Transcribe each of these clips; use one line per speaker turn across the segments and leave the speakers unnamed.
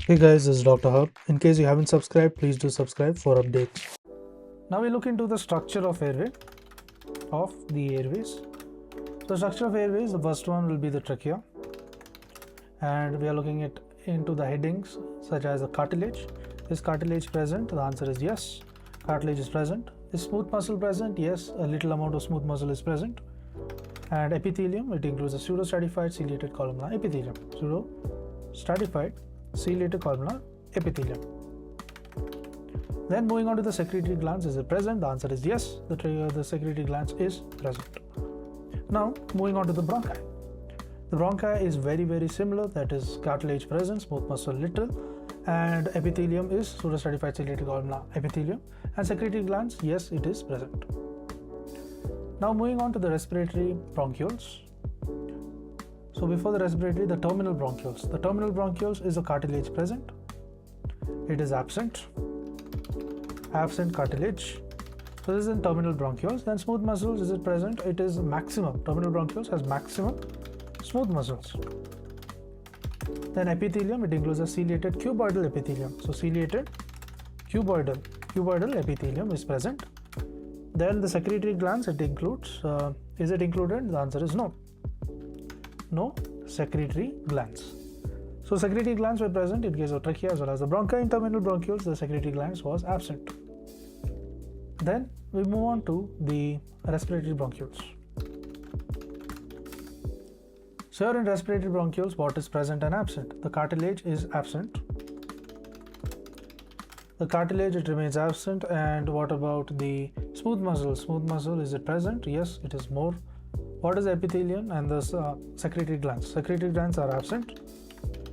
Hey guys, this is Dr. Hub. In case you haven't subscribed, please do subscribe for updates. Now we look into the structure of airway, of the airways. The structure of airways, the first one will be the trachea, and we are looking into the headings such as the cartilage. Is cartilage present? The answer is yes. Cartilage is present. Is smooth muscle present? Yes, a little amount of smooth muscle is present. And epithelium, it includes a pseudostratified ciliated columnar epithelium. Pseudostratified ciliated columnar epithelium. Then moving on to the secretory glands, is it present? The answer is yes, the secretory glands is present. Now moving on to the bronchi. The bronchi is very similar, that is cartilage present, smooth muscle little, and epithelium is pseudostratified ciliated columnar epithelium, and secretory glands, yes, it is present. Now moving on to the respiratory bronchioles. So before the respiratory, the terminal bronchioles. The terminal bronchioles is a cartilage present. It is absent. Absent cartilage. So this is in terminal bronchioles. Then smooth muscles, is it present? It is maximum. Terminal bronchioles has maximum smooth muscles. Then epithelium, it includes a ciliated cuboidal epithelium. So ciliated cuboidal epithelium is present. Then the secretory glands, it includes, is it included? The answer is no. No secretory glands. So secretory glands were present in case of trachea as well as the bronchi. In terminal bronchioles, the secretory glands was absent. Then we move on to the respiratory bronchioles. So here in respiratory bronchioles, what is present and absent? The cartilage is absent. The cartilage, it remains absent. And what about the smooth muscle? Smooth muscle, is it present? Yes, it is more. What is the epithelium and the secretory glands? Secretory glands are absent.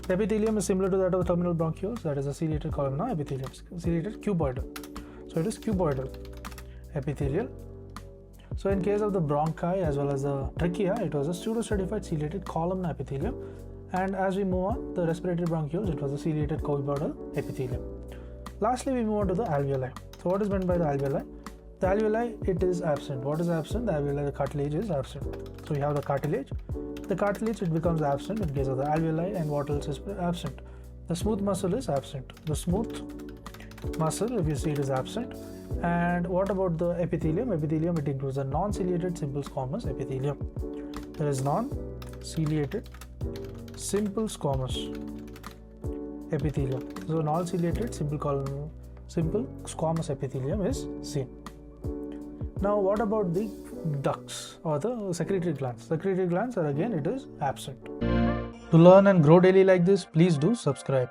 The epithelium is similar to that of the terminal bronchioles, that is a ciliated columnar epithelium, ciliated cuboidal. So it is cuboidal epithelial. So in case of the bronchi as well as the trachea, it was a pseudostratified ciliated columnar epithelium. And as we move on, the respiratory bronchioles, it was a ciliated cuboidal epithelium. Lastly, we move on to the alveoli. So what is meant by the alveoli? The alveoli, it is absent. What is absent? The alveoli, the cartilage is absent. So we have the cartilage. The cartilage, it becomes absent in case of the alveoli. And what else is absent? The smooth muscle is absent. The smooth muscle, if you see, it is absent. And what about the epithelium? Epithelium, it includes a non-ciliated simple squamous epithelium. There is non-ciliated simple squamous epithelium. So non-ciliated simple squamous epithelium is seen. Now what about the ducts or the secretory glands? Secretory glands are, again, it is absent. To learn and grow daily like this, please do subscribe.